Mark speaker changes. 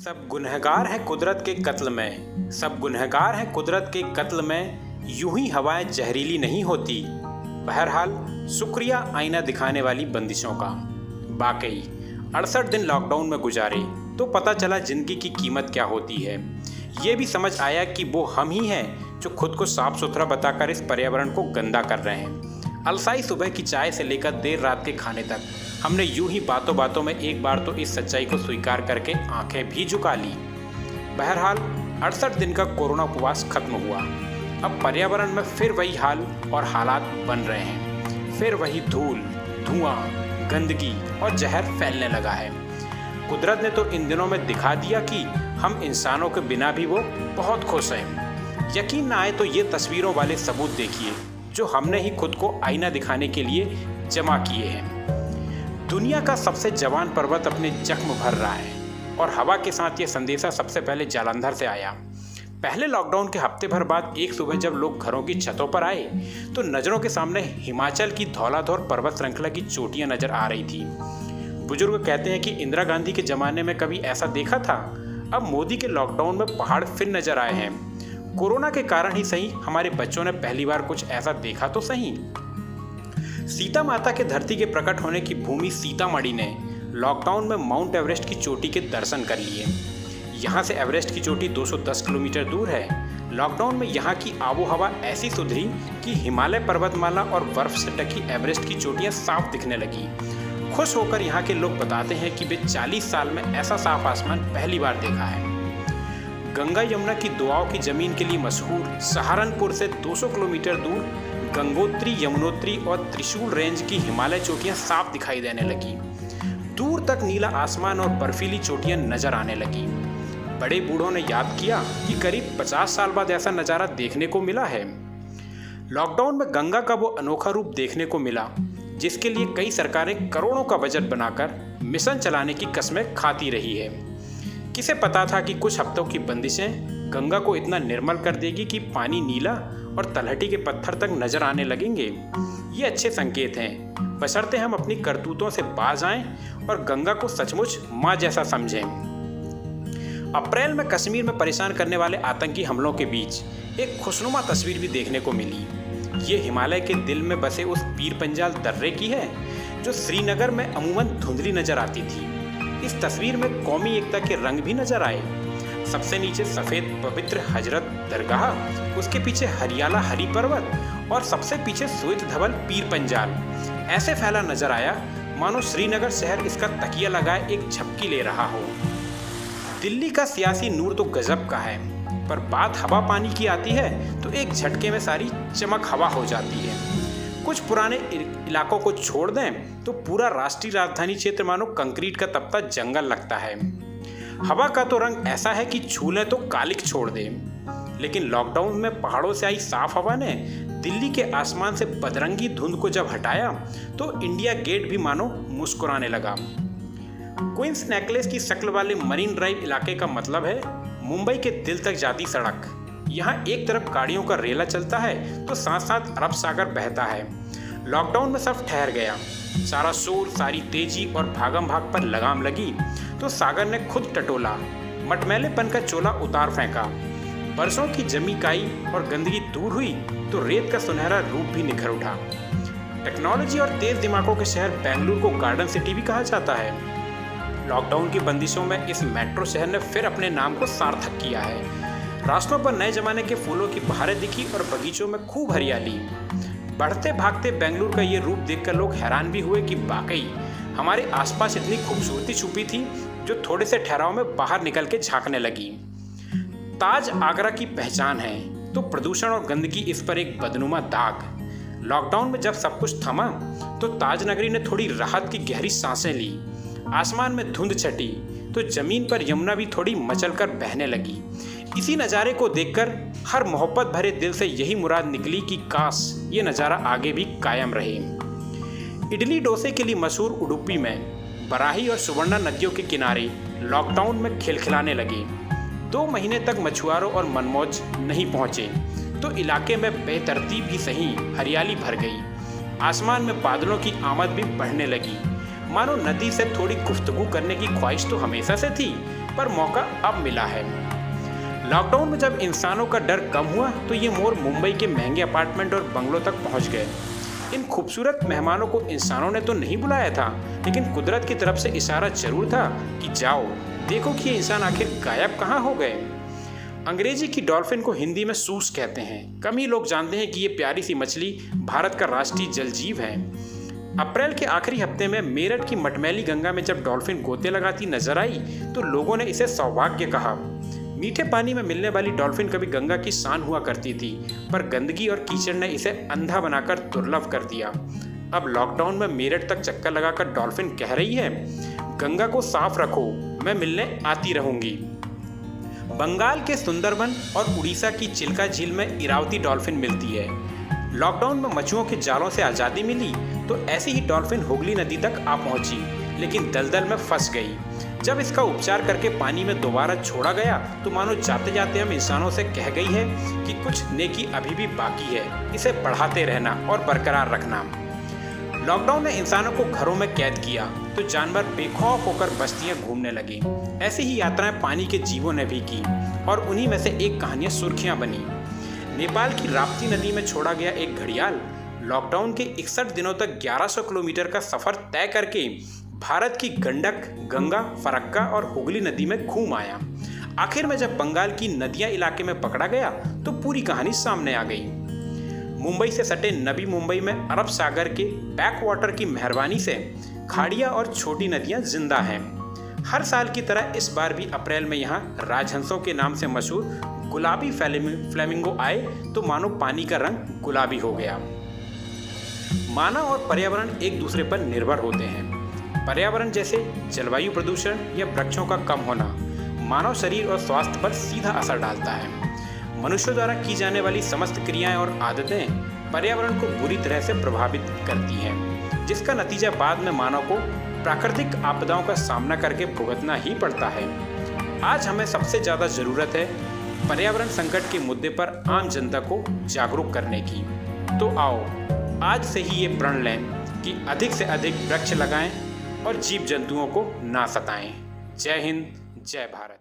Speaker 1: सब गुनहगार हैं कुदरत के कत्ल में, सब गुनहगार हैं कुदरत के कत्ल में, यूं ही हवाएं जहरीली नहीं होती। बहरहाल शुक्रिया आईना दिखाने वाली बंदिशों का। वाकई 68 दिन लॉकडाउन में गुजारे तो पता चला जिंदगी की कीमत क्या होती है। ये भी समझ आया कि वो हम ही हैं जो खुद को साफ सुथरा बताकर इस पर्यावरण को गंदा कर रहे हैं। अलसाई सुबह की चाय से लेकर देर रात के खाने तक हमने यूं ही बातों बातों में एक बार तो इस सच्चाई को स्वीकार करके आंखें भी झुका ली। बहरहाल 68 दिन का कोरोना उपवास खत्म हुआ। अब पर्यावरण में फिर वही हाल और हालात बन रहे हैं। फिर वही धूल, धुआं, गंदगी और जहर फैलने लगा है। कुदरत ने तो इन दिनों में दिखा दिया कि हम इंसानों के बिना भी वो बहुत खुश हैं। यकीन ना आए तो ये तस्वीरों वाले सबूत देखिए जो हमने ही खुद को आईना दिखाने के लिए जमा किए हैं। दुनिया का सबसे जवान पर्वत अपने जख्म भर रहा है और हवा के साथ ये संदेशा सबसे पहले जालंधर से आया। पहले लॉकडाउन के हफ्ते भर बाद एक सुबह जब लोग घरों की छतों पर आए तो नज़रों के सामने हिमाचल की धौलाधौर पर्वत श्रृंखला की चोटियां नजर आ रही थी। बुजुर्ग कहते हैं कि इंदिरा गांधी के ज़माने में कभी ऐसा देखा था। अब मोदी के लॉकडाउन में पहाड़ फिर नजर आए हैं। कोरोना के कारण ही सही हमारे बच्चों ने पहली बार कुछ ऐसा देखा तो सही। सीता माता के धरती के प्रकट होने की भूमि सीतामढ़ी ने लॉकडाउन में माउंट एवरेस्ट की चोटी के दर्शन कर लिए। यहाँ से एवरेस्ट की चोटी 210 किलोमीटर दूर है। लॉकडाउन में यहाँ की आबोहवा ऐसी सुधरी कि हिमालय पर्वतमाला और बर्फ से ढकी एवरेस्ट की चोटियाँ साफ दिखने लगी। खुश होकर यहाँ के लोग बताते हैं कि वे 40 साल में ऐसा साफ आसमान पहली बार देखा है। गंगा यमुना की दुआओं की जमीन के लिए मशहूर सहारनपुर से 200 किलोमीटर दूर गंगोत्री, यमुनोत्री और त्रिशूल रेंज की हिमालय चोटियां साफ दिखाई देने लगी। दूर तक नीला आसमान और बर्फीली चोटियां नजर आने लगी। बड़े बूढ़ों ने याद किया कि करीब 50 साल बाद ऐसा नज़ारा देखने को मिला है। लॉकडाउन में गंगा का वो अनोखा रूप देखने को मिला जिसके लिए कई सरकारें करोड़ों का बजट बनाकर मिशन चलाने की कस्में खाती रही है। किसे पता था कि कुछ हफ्तों की बंदिशें गंगा को इतना निर्मल कर देगी कि पानी नीला और तलहटी के पत्थर तक नजर आने लगेंगे। ये अच्छे संकेत हैं, बशर्ते हम अपनी करतूतों से बाज आएं और गंगा को सचमुच माँ जैसा समझें। अप्रैल में कश्मीर में परेशान करने वाले आतंकी हमलों के बीच एक खुशनुमा तस्वीर भी देखने को मिली। ये हिमालय के दिल में बसे उस पीर पंजाल दर्रे की है जो श्रीनगर में अमूमन धुंधली नजर आती थी। इस तस्वीर में कौमी एकता के रंग भी नजर आए। सबसे नीचे सफ़ेद पवित्र हजरत दरगाह, उसके पीछे हरियाला हरी पर्वत और सबसे पीछे श्वेत धवल पीर पंजाल ऐसे फैला नजर आया मानो श्रीनगर शहर इसका तकिया लगाए एक झपकी ले रहा हो। दिल्ली का सियासी नूर तो गजब का है, पर बात हवा पानी की आती है तो एक झटके में सारी चमक हवा हो जाती है। कुछ पुराने इलाकों को छोड़ दें तो पूरा राष्ट्रीय राजधानी क्षेत्र मानो कंक्रीट का तपता जंगल लगता है। हवा का तो रंग ऐसा है कि छू लें तो कालिक छोड़ दे। लेकिन लॉकडाउन में पहाड़ों से आई साफ हवा ने दिल्ली के आसमान से बदरंगी धुंध को जब हटाया तो इंडिया गेट भी मानो मुस्कुराने लगा। क्वींस नेकलेस की शक्ल वाले मरीन ड्राइव इलाके का मतलब है मुंबई के दिल तक जाती सड़क। यहाँ एक तरफ गाड़ियों का रेला चलता है तो साथ साथ अरब सागर बहता है। लॉकडाउन में सब ठहर गया। सारा शोर, सारी तेजी और भागम भाग पर लगाम लगी तो सागर ने खुद टटोला, मटमैलेपन का चोला उतार फेंका। बरसों की जमी काई और गंदगी दूर हुई तो रेत का सुनहरा रूप भी निखर उठा। टेक्नोलॉजी और तेज दिमागों के शहर बेंगलुरु को गार्डन सिटी भी कहा जाता है। लॉकडाउन की बंदिशों में इस मेट्रो शहर ने फिर अपने नाम को सार्थक किया है। रास्तों पर नए जमाने के फूलों की बहारें दिखी और बगीचों में खूब हरियाली। बढ़ते भागते बेंगलुरु का ये रूप देखकर लोग हैरान भी हुए कि वाकई हमारे आसपास इतनी खूबसूरती छुपी थी जो थोड़े से ठहराव में बाहर निकल के झांकने लगी। ताज आगरा की पहचान है तो प्रदूषण और गंदगी इस पर एक बदनुमा दाग। लॉकडाउन में जब सब कुछ थमा तो ताज नगरी ने थोड़ी राहत की गहरी सांसें ली। आसमान में धुंध छटी तो जमीन पर यमुना भी थोड़ी मचलकर बहने लगी। इसी नज़ारे को देखकर हर मोहब्बत भरे दिल से यही मुराद निकली कि काश ये नज़ारा आगे भी कायम रहे। इडली डोसे के लिए मशहूर उडुपी में बराही और सुवर्णा नदियों के किनारे लॉकडाउन में खिलखिलाने लगे। 2 महीने तक मछुआरों और मनमौज नहीं पहुंचे तो इलाके में बेतरतीब भी सही हरियाली भर गई। आसमान में बादलों की आमद भी बढ़ने लगी। मानो नदी से थोड़ी गुफ्तगू करने की ख्वाहिश तो हमेशा से थी, पर मौका अब मिला है। लॉकडाउन में जब इंसानों का डर कम हुआ तो ये मोर मुंबई के महंगे अपार्टमेंट और बंगलों तक पहुंच गए। इन खूबसूरत मेहमानों को इंसानों ने तो नहीं बुलाया था, लेकिन कुदरत की तरफ से इशारा जरूर था कि जाओ देखो कि ये इंसान आखिर गायब कहाँ हो गए। अंग्रेजी की डॉल्फिन को हिंदी में सूस कहते हैं। कम ही लोग जानते हैं कि ये प्यारी सी मछली भारत का राष्ट्रीय जल जीव है। अप्रैल के आखिरी हफ्ते में मेरठ की मटमैली गंगा में जब डॉल्फिन गोते लगाती नजर आई तो लोगों ने इसे सौभाग्य कहा। मीठे पानी में मिलने वाली डॉल्फिन कभी गंगा की शान हुआ करती थी, पर गंदगी और कीचड़ ने इसे अंधा बनाकर दुर्लभ कर दिया। अब लॉकडाउन में मेरठ तक चक्कर लगाकर डॉल्फिन कह रही है, गंगा को साफ रखो, मैं मिलने आती रहूंगी। बंगाल के सुंदरबन और उड़ीसा की चिल्का झील में इरावती डॉल्फिन मिलती है। लॉकडाउन में मछुओं के जालों से आज़ादी मिली तो ऐसी ही डॉल्फिन हुगली नदी तक आ पहुंची, लेकिन दलदल में फंस गई। जब इसका उपचार करके पानी में दोबारा छोड़ा गया तो मानो जाते जाते हम इंसानों से कह गई है कि कुछ नेकी अभी भी बाकी है, इसे बढ़ाते रहना और बरकरार रखना। लॉकडाउन ने इंसानों को घरों में कैद किया तो जानवर बेखौफ होकर बस्तियां घूमने लगे। ऐसी ही यात्राएं पानी के जीवों ने भी की और उन्हीं में से एक कहानियां सुर्खियां बनी। नेपाल की राप्ती नदी में छोड़ा गया एक घड़ियाल लॉकडाउन के 61 दिनों तक 1100 किलोमीटर का सफर तय करके भारत की गंडक, गंगा, फरक्का और हुगली नदी में घूम आया। आखिर में जब बंगाल की नदियां इलाके में पकड़ा गया तो पूरी कहानी सामने आ गई। मुंबई से सटे नबी मुंबई में अरब सागर के बैक वाटर की मेहरबानी से खाड़ियां और छोटी नदियां जिंदा हैं। हर साल की तरह इस बार भी अप्रैल में यहाँ राजहंसों के नाम से मशहूर गुलाबी फ्लेमिंगो आए तो मानो पानी का रंग गुलाबी हो गया। मानव और पर्यावरण एक दूसरे पर निर्भर होते हैं। पर्यावरण जैसे जलवायु प्रदूषण या वृक्षों का कम होना मानव शरीर और स्वास्थ्य पर सीधा असर डालता है। मनुष्यों द्वारा की जाने वाली समस्त क्रियाएं और आदतें पर्यावरण को बुरी तरह से प्रभावित करती हैं, जिसका नतीजा बाद में मानव को प्राकृतिक आपदाओं का सामना करके भुगतना ही पड़ता है। आज हमें सबसे ज़्यादा ज़रूरत है पर्यावरण संकट के मुद्दे पर आम जनता को जागरूक करने की। तो आओ आज से ही ये प्रण लें कि अधिक से अधिक वृक्ष लगाएं और जीव जंतुओं को ना सताएं। जय हिंद, जय भारत।